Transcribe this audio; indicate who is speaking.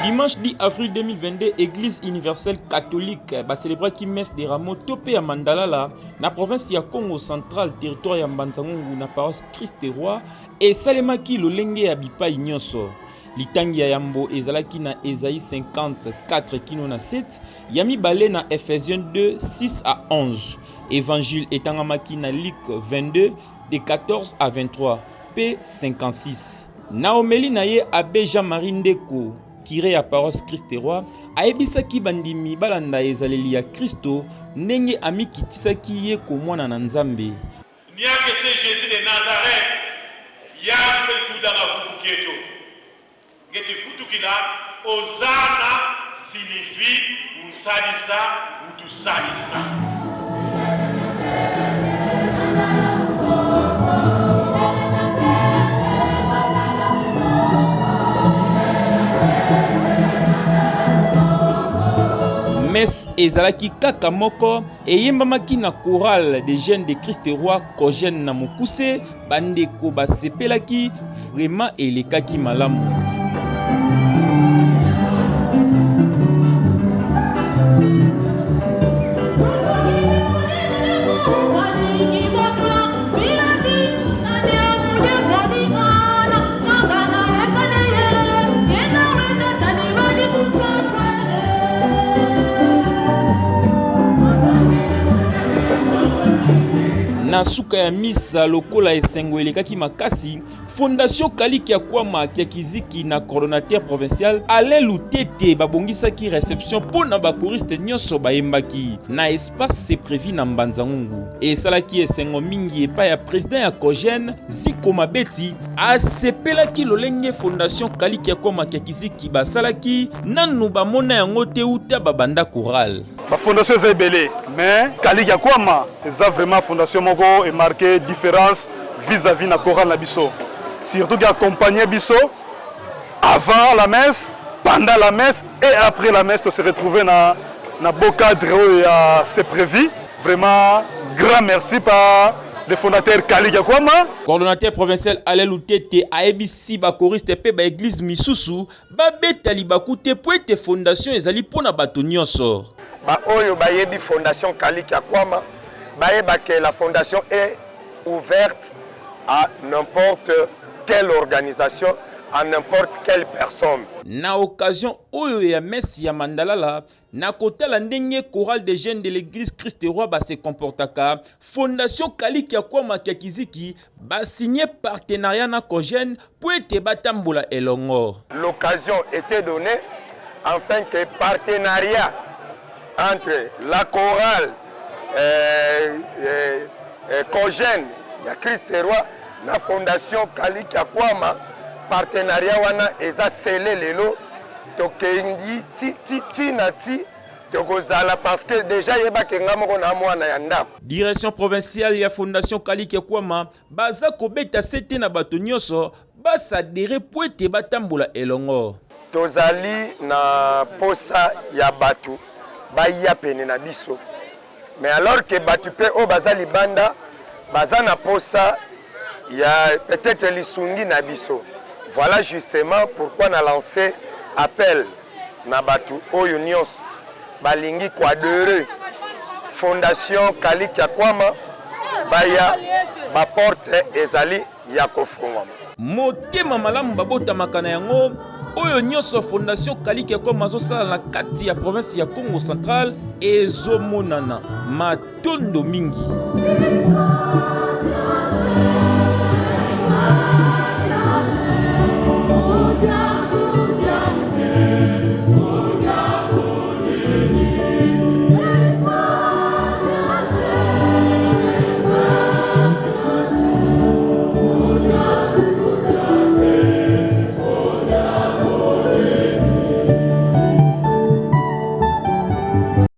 Speaker 1: Dimanche 10 avril 2022, Église universelle catholique célébra qui messe des rameaux topé à Mandalala, na province ya Congo central, territoire ya Mbanzangungu na paroisse Christ Roi, et salemaki lolenge ya bipai nyonso. Litangi ya yambo ezalaki na Esaïe 54 kino na 7, yami balé na Ephésiens 2, 6 à 11. Évangile etangamaki na Luc 22, de 14 à 23, p. 56. Naomeli na ye abbé Jean-Marie Ndeko, Kiré ya paroisse Christ Roi, aebisaki bandimi balanda ezaleli ya Kristo ndenge amikitisaki ye komwana na Nzambe.
Speaker 2: Nia que c'est Jésus de Nazareth, ya mpetu danga futuketo. Ngeti futukila Ozana signifie unsalisa, utusalisa. Messe ezalaki kaka moko eyembamaki na chorale des jeunes de Christ Roi Kogène na Mokuse, bandeko basepelaki vraiment elekaki malamu. Na suka ya misa lokola esengo elekaki makasi, Fondation Kaliki ya Kwama kia Kiziki na coordonnateur provincial Alain Lutete babongisaki réception pona ba choriste nyonso bayembaki na espace c'est prévu na Mbanzangungu. Et salaki esengo mingi epa ya président ya Kogène Ziko Mabeti asepelaki lolenge Fondation Kaliki ya Kwama kia Kiziki basalaki nanu bamona yango te uta babanda chorale.
Speaker 3: La fondation est belle, mais Kaliki ya Kwama est vraiment fondation moko et marqué différence vis-à-vis na chorale na biso. Surtout qui accompagnait Bisso avant la messe, pendant la messe et après la messe, on se retrouvait dans beau cadre et c'est prévu. Vraiment, grand merci par le fondateur Kaliki ya Kwama.
Speaker 1: Coordonnateur provincial Alain Lutete aebisi ba choriste pe ba église misusu ba betali bakute po ete fondation ezali pona bato nyonso.
Speaker 4: Ba oyo ba yebi fondation Kaliki ya Kwama, ba yeba que la fondation est ouverte à n'importe quelle organisation, à n'importe quelle personne.
Speaker 1: Na occasion oyo ya messe ya Mandalala, na kotala ndenge chorale des jeunes de l'église Christ Roi se comportaka, Fondation Kaliki ya Kwama kia Kiziki ba signé partenariat na Kogène pour ete batambola elongo.
Speaker 4: L'occasion était donnée afin que partenariat entre la chorale Kogène ya Christ Roi na Fondation Kaliki ya Kwama partenariat wana eza scellé lelo tokengi ti tokozala parce que déjà yeba kenga moko na mwana ya ndako.
Speaker 1: Direction provinciale ya Fondation Kaliki ya Kwama baza kobeta sete na bato nyonso basadere po ete batambola elongo.
Speaker 4: Tozali na posa ya batu baya pene na biso, mais alors que batu pe o baza libanda baza na posa il y a peut-être lisungi na biso. Voilà justement pourquoi on a lancé appel na batu oyo nyonso balingi kwadere Fondation Kaliki ya Kwama baya ba porte ezali ya kofungwama.
Speaker 1: Motema malamu babota makana yango oyo nyonso Fondation Kaliki ya Kwama zosala na kati ya province ya Congo central ezomonana matondo mingi.